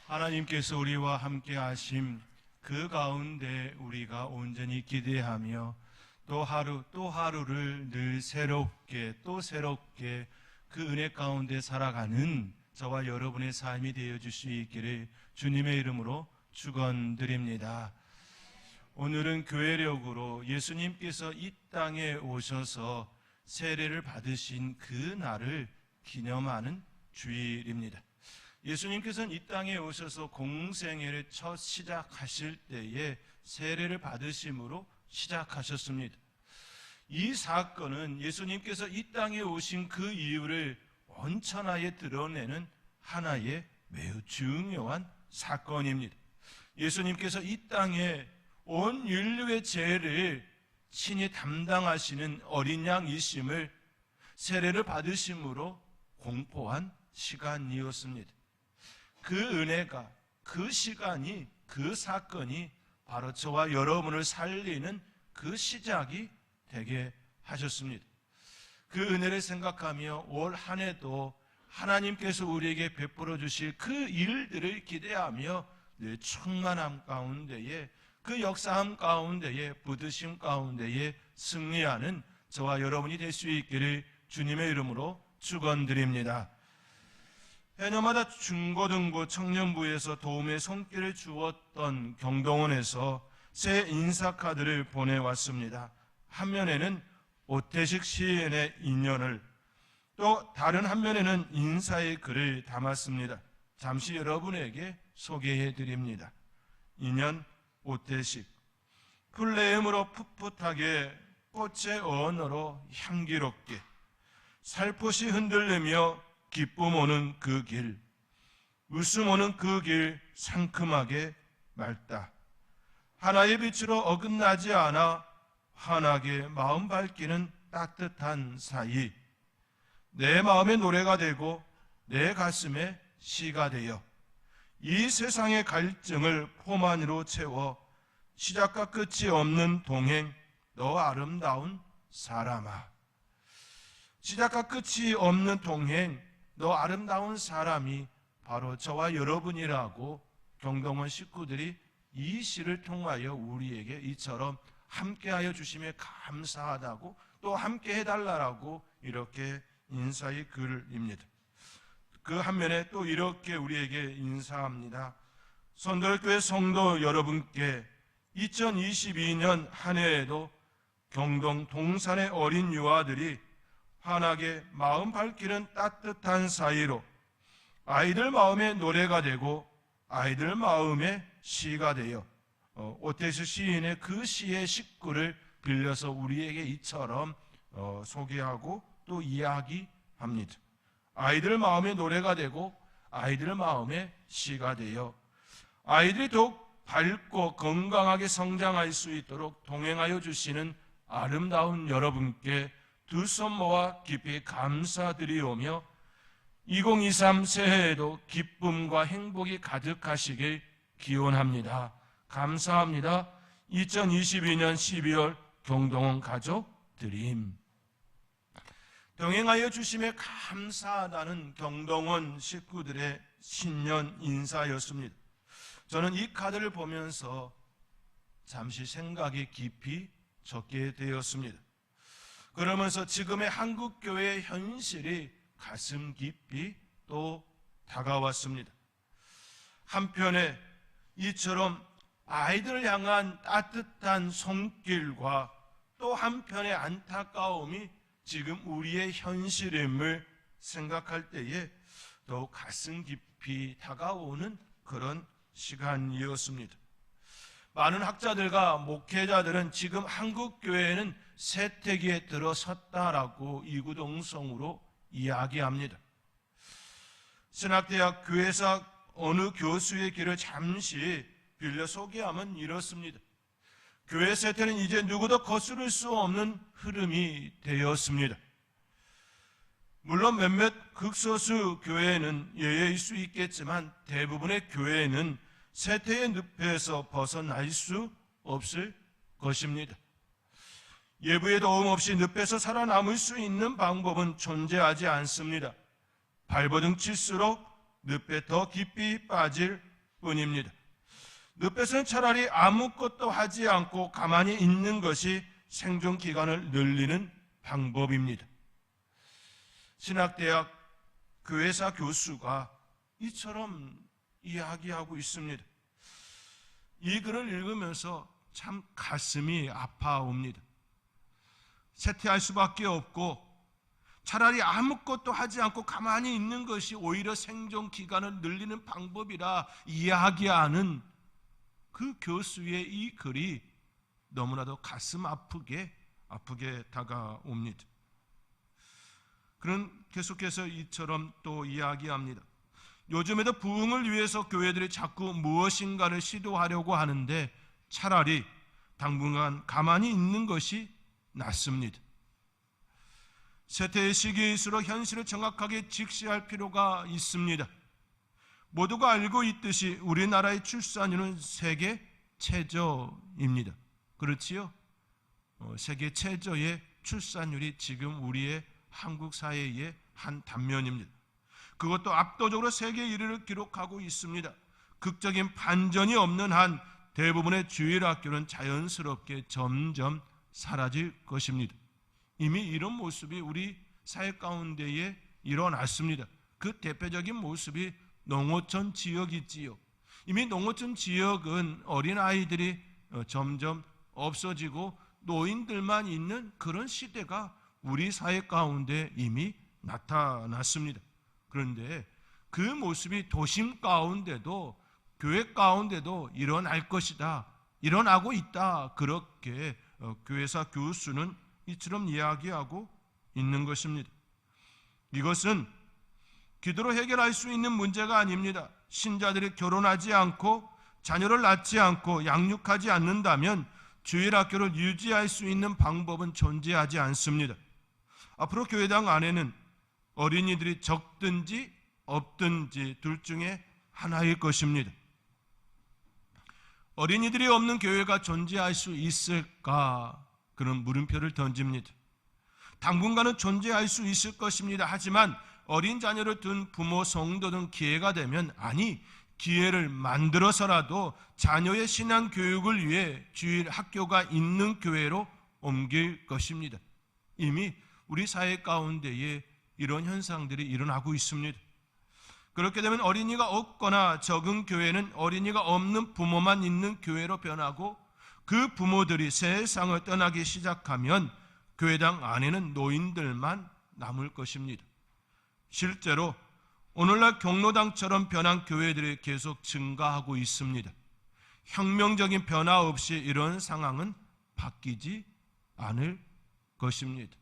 하나님께서 우리와 함께 하심 그 가운데 우리가 온전히 기대하며 또 하루를 늘 새롭게 그 은혜 가운데 살아가는 저와 여러분의 삶이 되어 줄 수 있기를 주님의 이름으로 축원드립니다. 오늘은 교회력으로 예수님께서 이 땅에 오셔서 세례를 받으신 그 날을 기념하는 주일입니다. 예수님께서는 이 땅에 오셔서 공생애를 첫 시작하실 때에 세례를 받으심으로 시작하셨습니다. 이 사건은 예수님께서 이 땅에 오신 그 이유를 원천하에 드러내는 하나의 매우 중요한 사건입니다. 예수님께서 이 땅에 온 인류의 죄를 친히 담당하시는 어린 양이심을 세례를 받으심으로 공포한 시간이었습니다. 그 은혜가, 그 시간이, 그 사건이 바로 저와 여러분을 살리는 그 시작이 되게 하셨습니다. 그 은혜를 생각하며 올 한 해도 하나님께서 우리에게 베풀어 주실 그 일들을 기대하며 늘 충만함 가운데에, 그 역사함 가운데에, 부드심 가운데에 승리하는 저와 여러분이 될 수 있기를 주님의 이름으로 축원드립니다. 해녀마다 중고등부 청년부에서 도움의 손길을 주었던 경동원에서 새 인사카드를 보내왔습니다. 한 면에는 오태식 시인의 인연을, 또 다른 한 면에는 인사의 글을 담았습니다. 잠시 여러분에게 소개해드립니다. 인연 오태식. 풀네음으로 풋풋하게, 꽃의 언어로 향기롭게, 살포시 흔들리며 기쁨 오는 그 길, 웃음 오는 그 길 상큼하게 맑다. 하나의 빛으로 어긋나지 않아 환하게 마음 밝히는 따뜻한 사이, 내 마음의 노래가 되고 내 가슴의 시가 되어 이 세상의 갈증을 포만으로 채워 시작과 끝이 없는 동행, 너 아름다운 사람아. 시작과 끝이 없는 동행, 너 아름다운 사람이 바로 저와 여러분이라고 경동원 식구들이 이 시를 통하여 우리에게 이처럼 함께하여 주심에 감사하다고, 또 함께 해달라고 이렇게 인사의 글입니다. 그 한면에 또 이렇게 우리에게 인사합니다. 선돌교회 성도 여러분께 2022년 한 해에도 경동 동산의 어린 유아들이 환하게 마음 밝히는 따뜻한 사이로 아이들 마음의 노래가 되고 아이들 마음의 시가 되어 오태수 시인의 그 시의 식구를 빌려서 우리에게 이처럼 소개하고 또 이야기합니다. 아이들 마음의 노래가 되고 아이들 마음의 시가 되어 아이들이 더욱 밝고 건강하게 성장할 수 있도록 동행하여 주시는 아름다운 여러분께 두 손 모아 깊이 감사드리오며 2023 새해에도 기쁨과 행복이 가득하시길 기원합니다. 감사합니다. 2022년 12월 경동원 가족 드림. 동행하여 주심에 감사하다는 경동원 식구들의 신년 인사였습니다. 저는 이 카드를 보면서 잠시 생각이 깊이 적게 되었습니다. 그러면서 지금의 한국교회의 현실이 가슴 깊이 또 다가왔습니다. 한편에 이처럼 아이들을 향한 따뜻한 손길과 또 한편의 안타까움이 지금 우리의 현실임을 생각할 때에 더욱 가슴 깊이 다가오는 그런 시간이었습니다. 많은 학자들과 목회자들은 지금 한국교회는 쇠퇴기에 들어섰다라고 이구동성으로 이야기합니다. 신학대학 교회사 어느 교수의 길을 잠시 빌려 소개하면 이렇습니다. 교회 쇠퇴는 이제 누구도 거스를 수 없는 흐름이 되었습니다. 물론 몇몇 극소수 교회는 예외일 수 있겠지만 대부분의 교회는 쇠퇴의 늪에서 벗어날 수 없을 것입니다. 예부의 도움 없이 늪에서 살아남을 수 있는 방법은 존재하지 않습니다. 발버둥 칠수록 늪에 더 깊이 빠질 뿐입니다. 늪에서는 차라리 아무것도 하지 않고 가만히 있는 것이 생존 기간을 늘리는 방법입니다. 신학대학 교회사 교수가 이처럼 이야기하고 있습니다. 이 글을 읽으면서 참 가슴이 아파옵니다. 쇠퇴할 수밖에 없고 차라리 아무것도 하지 않고 가만히 있는 것이 오히려 생존 기간을 늘리는 방법이라 이야기하는 그 교수의 이 글이 너무나도 가슴 아프게 다가옵니다. 그는 계속해서 이처럼 또 이야기합니다. 요즘에도 부흥을 위해서 교회들이 자꾸 무엇인가를 시도하려고 하는데 차라리 당분간 가만히 있는 것이 낫습니다. 쇠퇴의 시기일수록 현실을 정확하게 직시할 필요가 있습니다. 모두가 알고 있듯이 우리나라의 출산율은 세계 최저입니다. 그렇지요? 세계 최저의 출산율이 지금 우리의 한국 사회의 한 단면입니다. 그것도 압도적으로 세계 1위를 기록하고 있습니다. 극적인 반전이 없는 한 대부분의 주일학교는 자연스럽게 점점 사라질 것입니다. 이미 이런 모습이 우리 사회 가운데에 일어났습니다. 그 대표적인 모습이 농어촌 지역이지요. 이미 농어촌 지역은 어린아이들이 점점 없어지고 노인들만 있는 그런 시대가 우리 사회 가운데 이미 나타났습니다. 그런데 그 모습이 도심 가운데도 교회 가운데도 일어날 것이다, 일어나고 있다, 그렇게 교회사 교수는 이처럼 이야기하고 있는 것입니다. 이것은 기도로 해결할 수 있는 문제가 아닙니다. 신자들이 결혼하지 않고 자녀를 낳지 않고 양육하지 않는다면 주일학교를 유지할 수 있는 방법은 존재하지 않습니다. 앞으로 교회당 안에는 어린이들이 적든지 없든지 둘 중에 하나일 것입니다. 어린이들이 없는 교회가 존재할 수 있을까? 그런 물음표를 던집니다. 당분간은 존재할 수 있을 것입니다. 하지만 어린 자녀를 둔 부모, 성도는 기회가 되면, 아니 기회를 만들어서라도 자녀의 신앙 교육을 위해 주일 학교가 있는 교회로 옮길 것입니다. 이미 우리 사회 가운데에 이런 현상들이 일어나고 있습니다. 그렇게 되면 어린이가 없거나 적은 교회는 어린이가 없는 부모만 있는 교회로 변하고, 그 부모들이 세상을 떠나기 시작하면 교회당 안에는 노인들만 남을 것입니다. 실제로 오늘날 경로당처럼 변한 교회들이 계속 증가하고 있습니다. 혁명적인 변화 없이 이런 상황은 바뀌지 않을 것입니다.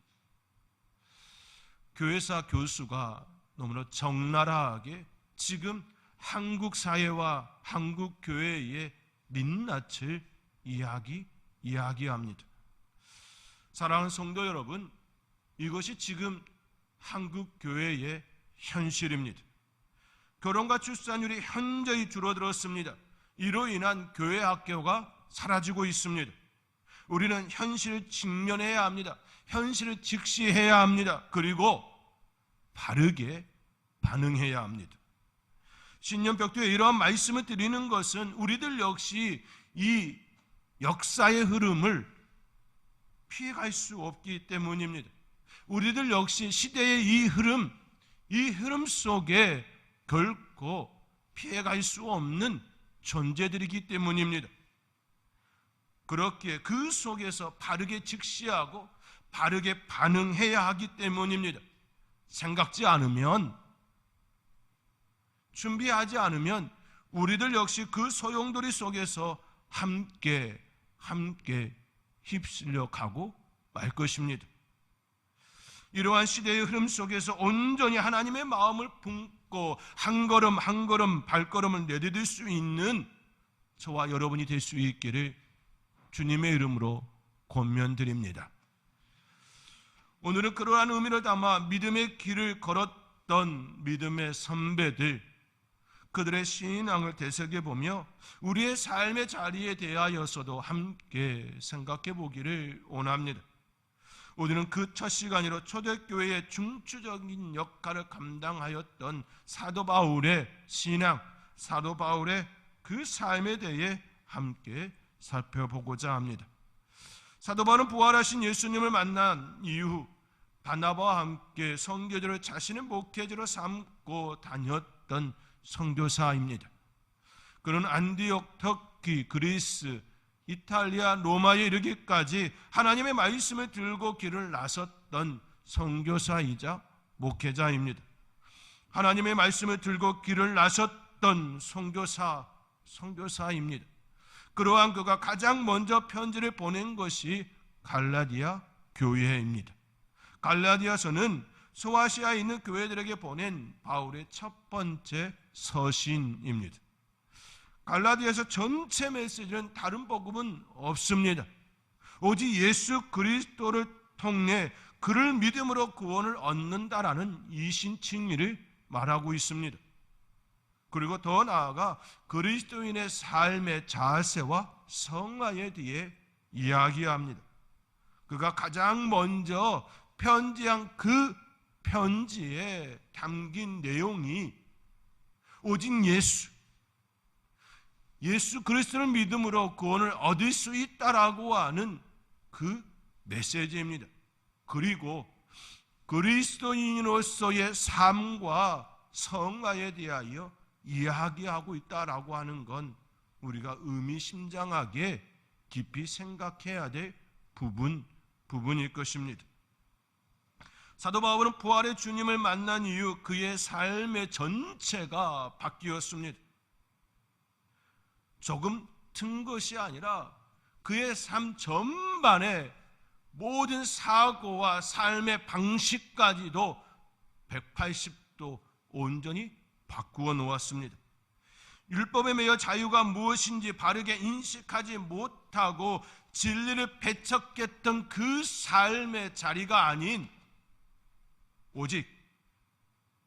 교회사 교수가 너무나 적나라하게 지금 한국 사회와 한국 교회의 민낯을 이야기합니다. 사랑하는 성도 여러분, 이것이 지금 한국 교회의 현실입니다. 결혼과 출산율이 현저히 줄어들었습니다. 이로 인한 교회 학교가 사라지고 있습니다. 우리는 현실을 직면해야 합니다. 현실을 직시해야 합니다. 그리고 바르게 반응해야 합니다. 신년벽두에 이러한 말씀을 드리는 것은 우리들 역시 이 역사의 흐름을 피해갈 수 없기 때문입니다. 우리들 역시 시대의 이 흐름 속에 결코 피해갈 수 없는 존재들이기 때문입니다. 그렇기에 그 속에서 바르게 직시하고 바르게 반응해야 하기 때문입니다. 생각지 않으면, 준비하지 않으면 우리들 역시 그 소용돌이 속에서 함께 휩쓸려 가고 말 것입니다. 이러한 시대의 흐름 속에서 온전히 하나님의 마음을 품고 한 걸음 한 걸음 발걸음을 내디딜 수 있는 저와 여러분이 될 수 있기를 주님의 이름으로 권면드립니다. 오늘은 그러한 의미를 담아 믿음의 길을 걸었던 믿음의 선배들, 그들의 신앙을 되새겨보며 우리의 삶의 자리에 대하여서도 함께 생각해 보기를 원합니다. 우리는 그 첫 시간으로 초대교회의 중추적인 역할을 감당하였던 사도 바울의 신앙, 사도 바울의 그 삶에 대해 함께 살펴보고자 합니다. 사도 바울은 부활하신 예수님을 만난 이후 바나바와 함께 선교지를 자신의 목회지로 삼고 다녔던 선교사입니다. 그는 안디옥, 터키, 그리스, 이탈리아, 로마에 이르기까지 하나님의 말씀을 들고 길을 나섰던 선교사이자 목회자입니다. 하나님의 말씀을 들고 길을 나섰던 선교사입니다. 그러한 그가 가장 먼저 편지를 보낸 것이 갈라디아 교회입니다. 갈라디아서는 소아시아에 있는 교회들에게 보낸 바울의 첫 번째 서신입니다. 갈라디아서 전체 메시지는 다른 복음은 없습니다. 오직 예수 그리스도를 통해 그를 믿음으로 구원을 얻는다라는 이신칭의를 말하고 있습니다. 그리고 더 나아가 그리스도인의 삶의 자세와 성화에 대해 이야기합니다. 그가 가장 먼저 편지한 그 편지에 담긴 내용이 오직 예수 그리스도를 믿음으로 구원을 얻을 수 있다라고 하는 그 메시지입니다. 그리고 그리스도인으로서의 삶과 성화에 대하여 이야기하고 있다라고 하는 건 우리가 의미심장하게 깊이 생각해야 될 부분일 것입니다. 사도 바울은 부활의 주님을 만난 이후 그의 삶의 전체가 바뀌었습니다. 조금 튼 것이 아니라 그의 삶 전반에 모든 사고와 삶의 방식까지도 180도 온전히 바꾸어 놓았습니다. 율법에 매여 자유가 무엇인지 바르게 인식하지 못하고 진리를 배척했던 그 삶의 자리가 아닌 오직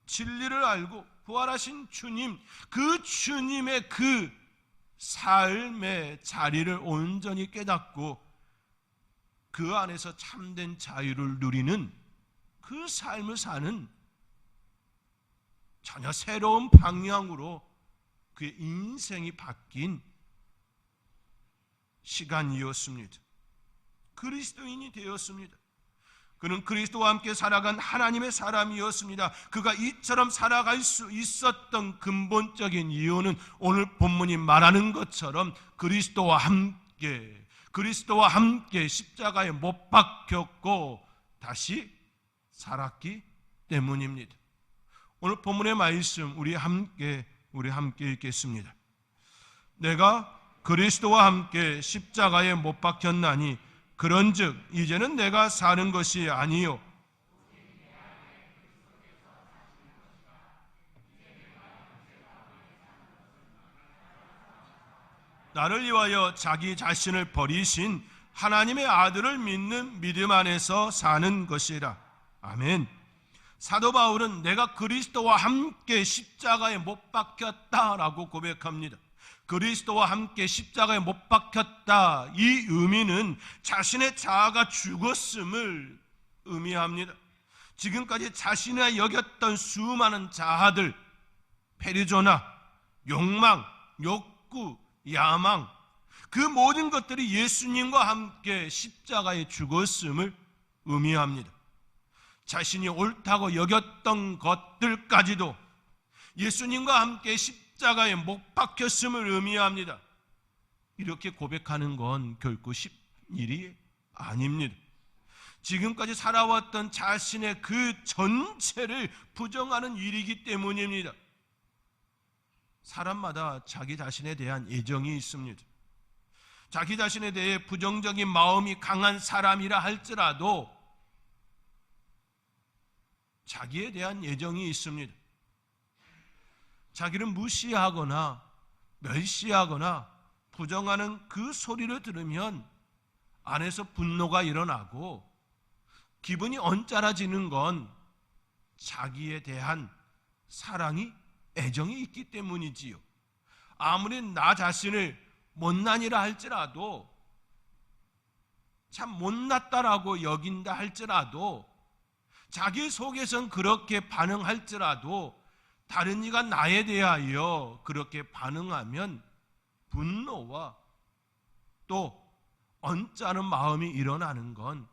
진리를 알고 부활하신 주님, 그 주님의 그 삶의 자리를 온전히 깨닫고 그 안에서 참된 자유를 누리는 그 삶을 사는 전혀 새로운 방향으로 그의 인생이 바뀐 시간이었습니다. 그리스도인이 되었습니다. 그는 그리스도와 함께 살아간 하나님의 사람이었습니다. 그가 이처럼 살아갈 수 있었던 근본적인 이유는 오늘 본문이 말하는 것처럼 그리스도와 함께 십자가에 못 박혔고 다시 살았기 때문입니다. 오늘 본문의 말씀 우리 함께 읽겠습니다. 내가 그리스도와 함께 십자가에 못 박혔나니 그런즉 이제는 내가 사는 것이 아니요 나를 위하여 자기 자신을 버리신 하나님의 아들을 믿는 믿음 안에서 사는 것이라. 아멘. 사도 바울은 내가 그리스도와 함께 십자가에 못 박혔다라고 고백합니다. 그리스도와 함께 십자가에 못 박혔다, 이 의미는 자신의 자아가 죽었음을 의미합니다. 지금까지 자신의 여겼던 수많은 자아들, 페르소나, 욕망, 욕구, 야망, 그 모든 것들이 예수님과 함께 십자가에 죽었음을 의미합니다. 자신이 옳다고 여겼던 것들까지도 예수님과 함께 십자가에 못 박혔음을 의미합니다. 이렇게 고백하는 건 결코 쉽은 일이 아닙니다. 지금까지 살아왔던 자신의 그 전체를 부정하는 일이기 때문입니다. 사람마다 자기 자신에 대한 애정이 있습니다. 자기 자신에 대해 부정적인 마음이 강한 사람이라 할지라도 자기에 대한 애정이 있습니다. 자기를 무시하거나 멸시하거나 부정하는 그 소리를 들으면 안에서 분노가 일어나고 기분이 언짢아지는 건 자기에 대한 사랑이, 애정이 있기 때문이지요. 아무리 나 자신을 못난이라 할지라도, 참 못났다라고 여긴다 할지라도, 자기 속에선 그렇게 반응할지라도 다른 이가 나에 대하여 그렇게 반응하면 분노와 또 언짢은 마음이 일어나는 건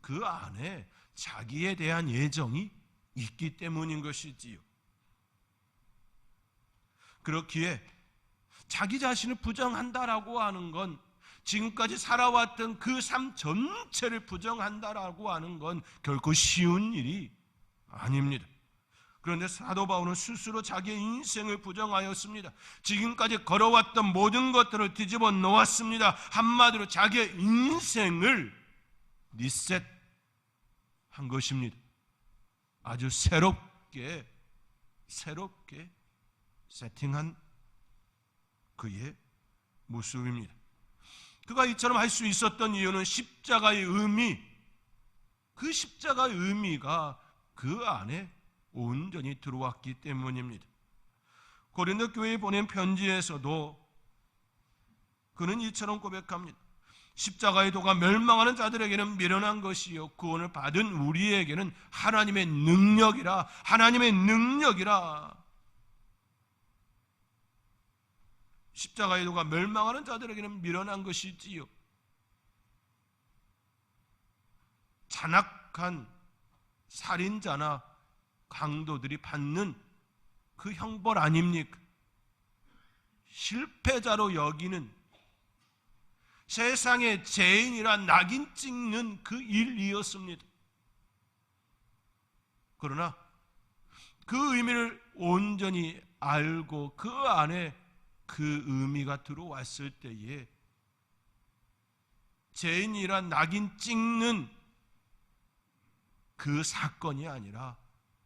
그 안에 자기에 대한 애정이 있기 때문인 것이지요. 그렇기에 자기 자신을 부정한다라고 하는 건, 지금까지 살아왔던 그 삶 전체를 부정한다라고 하는 건 결코 쉬운 일이 아닙니다. 그런데 사도 바울은 스스로 자기의 인생을 부정하였습니다. 지금까지 걸어왔던 모든 것들을 뒤집어 놓았습니다. 한마디로 자기의 인생을 리셋한 것입니다. 아주 새롭게 세팅한 그의 모습입니다. 그가 이처럼 할 수 있었던 이유는 십자가의 의미, 그 십자가의 의미가 그 안에 온전히 들어왔기 때문입니다. 고린도 교회에 보낸 편지에서도 그는 이처럼 고백합니다. 십자가의 도가 멸망하는 자들에게는 미련한 것이요 구원을 받은 우리에게는 하나님의 능력이라. 십자가의 도가 멸망하는 자들에게는 미련한 것이지요. 잔악한 살인자나 강도들이 받는 그 형벌 아닙니까? 실패자로 여기는, 세상의 죄인이라 낙인 찍는 그 일이었습니다. 그러나 그 의미를 온전히 알고 그 안에 그 의미가 들어왔을 때에 죄인이라 낙인 찍는 그 사건이 아니라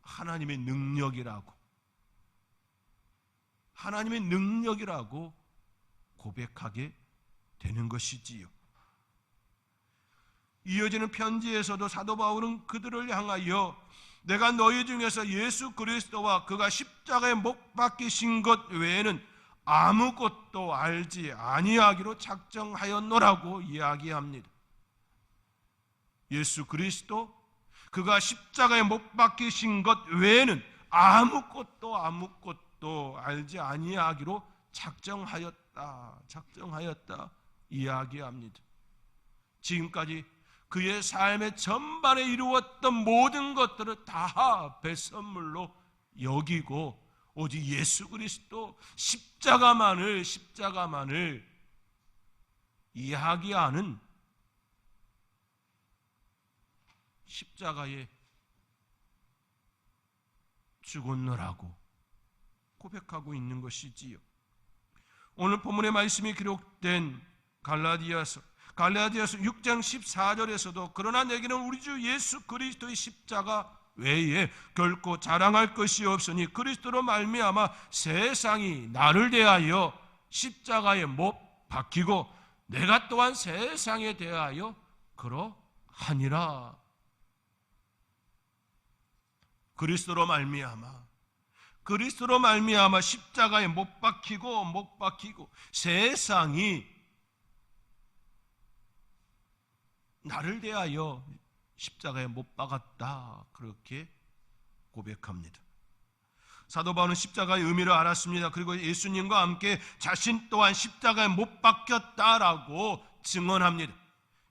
하나님의 능력이라고 고백하게 되는 것이지요. 이어지는 편지에서도 사도 바울은 그들을 향하여 내가 너희 중에서 예수 그리스도와 그가 십자가에 못 박히신 것 외에는 아무것도 알지 아니하기로 작정하였노라고 이야기합니다. 예수 그리스도, 그가 십자가에 못 박히신 것 외에는 아무것도 알지 아니하기로 작정하였다 이야기합니다. 지금까지 그의 삶의 전반에 이루었던 모든 것들을 다 배선물로 여기고 오직 예수 그리스도 십자가만을 이야기하는, 십자가에 죽었노라고 고백하고 있는 것이지요. 오늘 본문의 말씀이 기록된 갈라디아서 6장 14절에서도 그러나 내게는 우리 주 예수 그리스도의 십자가 외에 결코 자랑할 것이 없으니 그리스도로 말미암아 세상이 나를 대하여 십자가에 못 박히고 내가 또한 세상에 대하여 그러하니라. 그리스도로 말미암아 십자가에 못 박히고 세상이 나를 대하여 십자가에 못 박았다, 그렇게 고백합니다. 사도 바울은 십자가의 의미를 알았습니다. 그리고 예수님과 함께 자신 또한 십자가에 못 박혔다라고 증언합니다.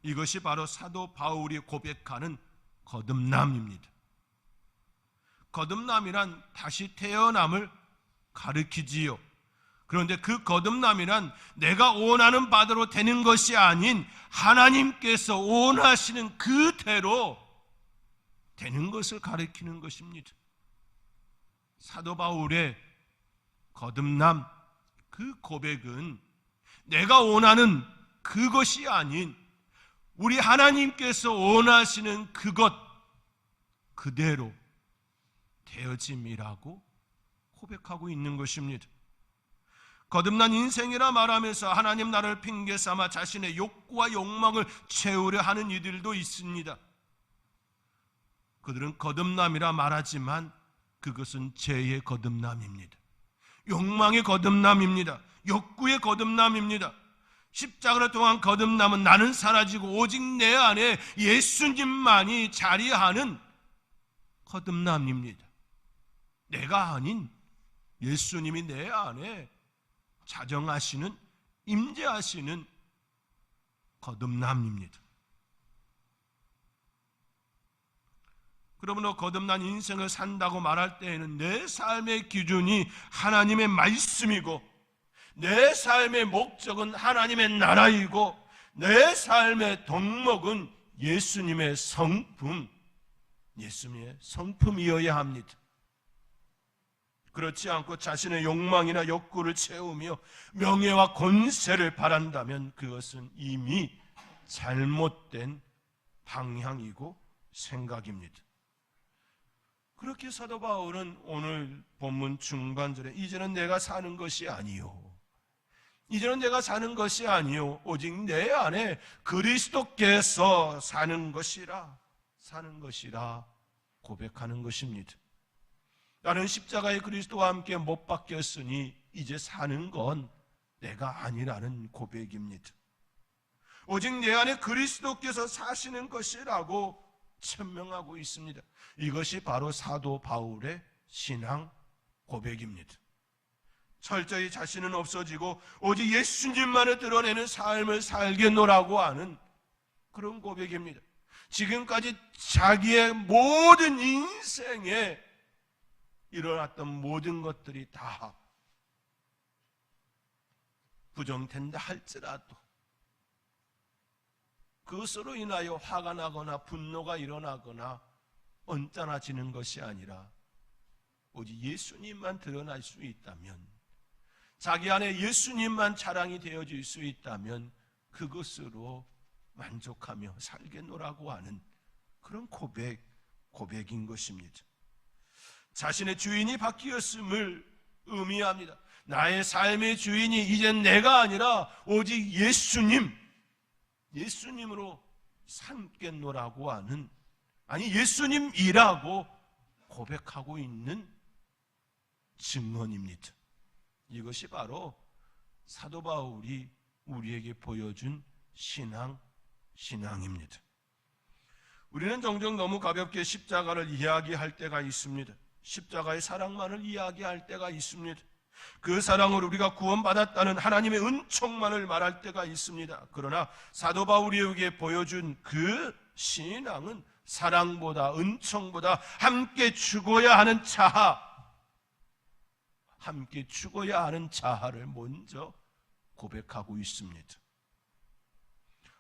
이것이 바로 사도 바울이 고백하는 거듭남입니다. 거듭남이란 다시 태어남을 가리키지요. 그런데 그 거듭남이란 내가 원하는 바대로 되는 것이 아닌 하나님께서 원하시는 그대로 되는 것을 가리키는 것입니다. 사도 바울의 거듭남, 그 고백은 내가 원하는 그것이 아닌 우리 하나님께서 원하시는 그것 그대로 되어짐이라고 고백하고 있는 것입니다. 거듭난 인생이라 말하면서 하나님 나라를 핑계 삼아 자신의 욕구와 욕망을 채우려 하는 이들도 있습니다. 그들은 거듭남이라 말하지만 그것은 죄의 거듭남입니다. 욕망의 거듭남입니다. 욕구의 거듭남입니다. 십자가를 통한 거듭남은 나는 사라지고 오직 내 안에 예수님만이 자리하는 거듭남입니다. 내가 아닌 예수님이 내 안에 자정하시는 임재하시는 거듭남입니다. 그러므로 거듭난 인생을 산다고 말할 때에는 내 삶의 기준이 하나님의 말씀이고, 내 삶의 목적은 하나님의 나라이고, 내 삶의 덕목은 예수님의 성품, 예수님의 성품이어야 합니다. 그렇지 않고 자신의 욕망이나 욕구를 채우며 명예와 권세를 바란다면 그것은 이미 잘못된 방향이고 생각입니다. 그렇게 사도 바울은 오늘 본문 중반절에 이제는 내가 사는 것이 아니요, 이제는 내가 사는 것이 아니요 오직 내 안에 그리스도께서 사는 것이라 고백하는 것입니다. 나는 십자가의 그리스도와 함께 못 박혔으니 이제 사는 건 내가 아니라는 고백입니다. 오직 내 안에 그리스도께서 사시는 것이라고 천명하고 있습니다. 이것이 바로 사도 바울의 신앙 고백입니다. 철저히 자신은 없어지고 오직 예수님만을 드러내는 삶을 살겠노라고 하는 그런 고백입니다. 지금까지 자기의 모든 인생에 일어났던 모든 것들이 다 부정된다 할지라도 그것으로 인하여 화가 나거나 분노가 일어나거나 언짢아지는 것이 아니라 오직 예수님만 드러날 수 있다면, 자기 안에 예수님만 자랑이 되어질 수 있다면 그것으로 만족하며 살겠노라고 하는 그런 고백인 것입니다. 자신의 주인이 바뀌었음을 의미합니다. 나의 삶의 주인이 이젠 내가 아니라 오직 예수님으로 삼겠노라고 하는, 아니 예수님이라고 고백하고 있는 증언입니다. 이것이 바로 사도 바울이 우리에게 보여준 신앙입니다. 우리는 종종 너무 가볍게 십자가를 이야기할 때가 있습니다. 십자가의 사랑만을 이야기할 때가 있습니다. 그 사랑으로 우리가 구원받았다는 하나님의 은총만을 말할 때가 있습니다. 그러나 사도 바울에게 보여준 그 신앙은 사랑보다, 은총보다 함께 죽어야 하는 자아를 먼저 고백하고 있습니다.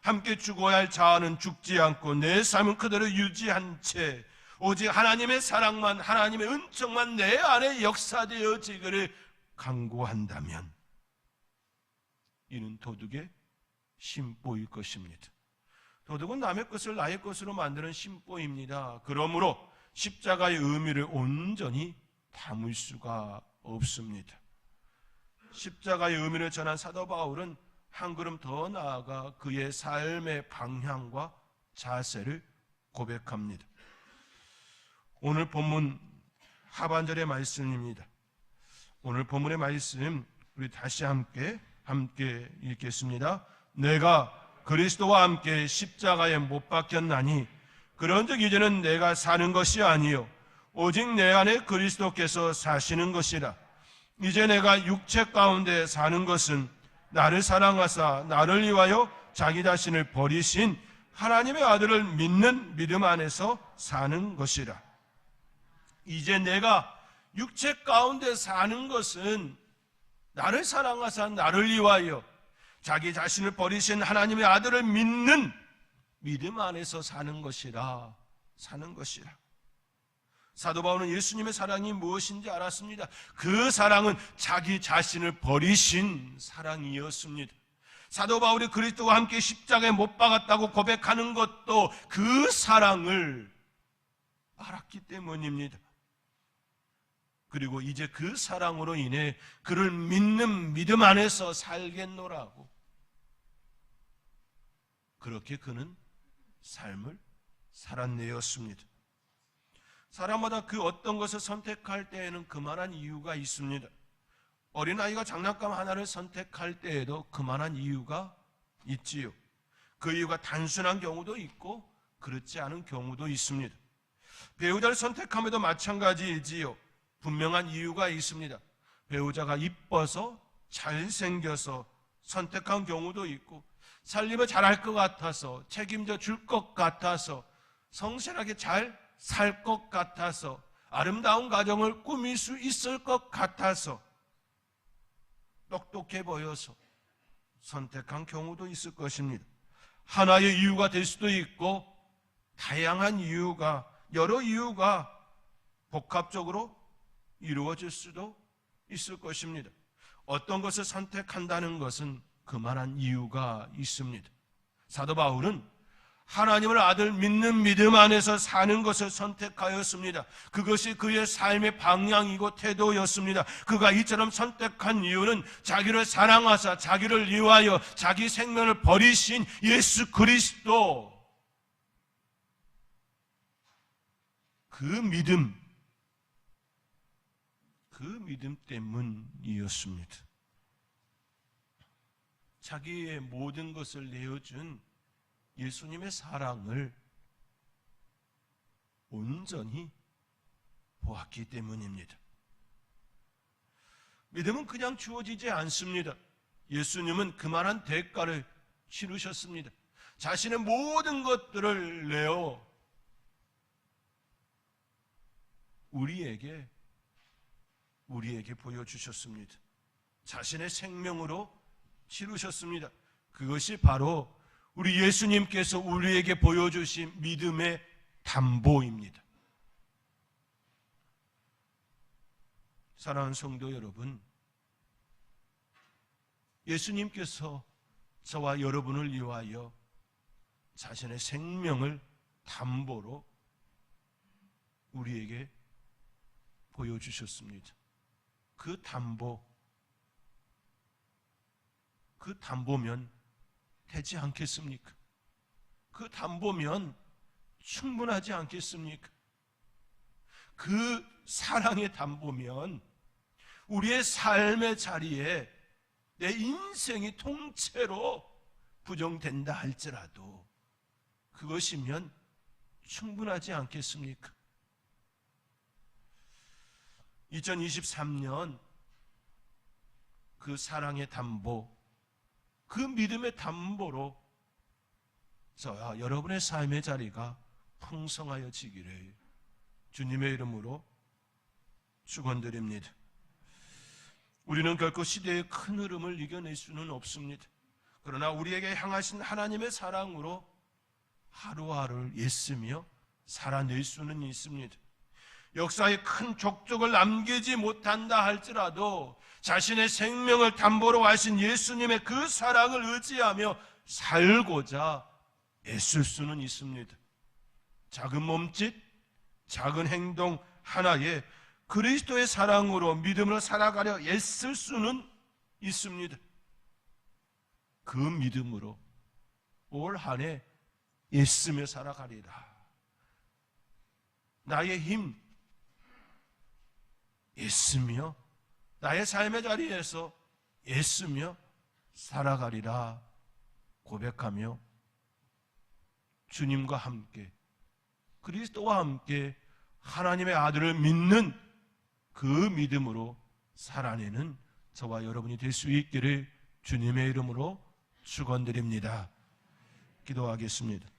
함께 죽어야 할 자아는 죽지 않고 내 삶은 그대로 유지한 채 오직 하나님의 사랑만, 하나님의 은총만 내 안에 역사되어지기를 간구한다면 이는 도둑의 심보일 것입니다. 도둑은 남의 것을 나의 것으로 만드는 심보입니다. 그러므로 십자가의 의미를 온전히 담을 수가 없습니다. 십자가의 의미를 전한 사도 바울은 한 걸음 더 나아가 그의 삶의 방향과 자세를 고백합니다. 오늘 본문 하반절의 말씀입니다. 오늘 본문의 말씀 우리 다시 함께 읽겠습니다. 내가 그리스도와 함께 십자가에 못 박혔나니 그런즉 이제는 내가 사는 것이 아니요 오직 내 안에 그리스도께서 사시는 것이라. 이제 내가 육체 가운데 사는 것은 나를 사랑하사 나를 위하여 자기 자신을 버리신 하나님의 아들을 믿는 믿음 안에서 사는 것이라. 이제 내가 육체 가운데 사는 것은 나를 사랑하사 나를 위하여 자기 자신을 버리신 하나님의 아들을 믿는 믿음 안에서 사는 것이라. 사도 바울은 예수님의 사랑이 무엇인지 알았습니다. 그 사랑은 자기 자신을 버리신 사랑이었습니다. 사도 바울이 그리스도와 함께 십자가에 못 박았다고 고백하는 것도 그 사랑을 알았기 때문입니다. 그리고 이제 그 사랑으로 인해 그를 믿는 믿음 안에서 살겠노라고, 그렇게 그는 삶을 살아내었습니다. 사람마다 그 어떤 것을 선택할 때에는 그만한 이유가 있습니다. 어린아이가 장난감 하나를 선택할 때에도 그만한 이유가 있지요. 그 이유가 단순한 경우도 있고 그렇지 않은 경우도 있습니다. 배우자를 선택함에도 마찬가지이지요. 분명한 이유가 있습니다. 배우자가 이뻐서, 잘생겨서 선택한 경우도 있고, 살림을 잘할 것 같아서, 책임져 줄 것 같아서, 성실하게 잘 살 것 같아서, 아름다운 가정을 꾸밀 수 있을 것 같아서, 똑똑해 보여서 선택한 경우도 있을 것입니다. 하나의 이유가 될 수도 있고, 다양한 이유가, 여러 이유가 복합적으로 이루어질 수도 있을 것입니다. 어떤 것을 선택한다는 것은 그만한 이유가 있습니다. 사도 바울은 하나님을 아들 믿는 믿음 안에서 사는 것을 선택하였습니다. 그것이 그의 삶의 방향이고 태도였습니다. 그가 이처럼 선택한 이유는 자기를 사랑하사 자기를 위하여 자기 생명을 버리신 예수 그리스도, 그 믿음 때문이었습니다. 자기의 모든 것을 내어준 예수님의 사랑을 온전히 보았기 때문입니다. 믿음은 그냥 주어지지 않습니다. 예수님은 그만한 대가를 치르셨습니다. 자신의 모든 것들을 내어 우리에게 보여주셨습니다. 자신의 생명으로 치르셨습니다. 그것이 바로 우리 예수님께서 우리에게 보여주신 믿음의 담보입니다. 사랑하는 성도 여러분, 예수님께서 저와 여러분을 위하여 자신의 생명을 담보로 우리에게 보여주셨습니다. 그 담보면 되지 않겠습니까? 그 담보면 충분하지 않겠습니까? 그 사랑의 담보면 우리의 삶의 자리에 내 인생이 통째로 부정된다 할지라도 그것이면 충분하지 않겠습니까? 2023년 그 사랑의 담보, 그 믿음의 담보로 저와 여러분의 삶의 자리가 풍성하여지기를 주님의 이름으로 축원드립니다. 우리는 결코 시대의 큰 흐름을 이겨낼 수는 없습니다. 그러나 우리에게 향하신 하나님의 사랑으로 하루하루를 애쓰며 살아낼 수는 있습니다. 역사에 큰 족적을 남기지 못한다 할지라도 자신의 생명을 담보로 하신 예수님의 그 사랑을 의지하며 살고자 애쓸 수는 있습니다. 작은 몸짓, 작은 행동 하나에 그리스도의 사랑으로 믿음으로 살아가려 애쓸 수는 있습니다. 그 믿음으로 올 한 해 애쓰며 살아가리라. 나의 힘 애쓰며 나의 삶의 자리에서 애쓰며 살아가리라 고백하며 주님과 함께 그리스도와 함께 하나님의 아들을 믿는 그 믿음으로 살아내는 저와 여러분이 될 수 있기를 주님의 이름으로 축원드립니다. 기도하겠습니다.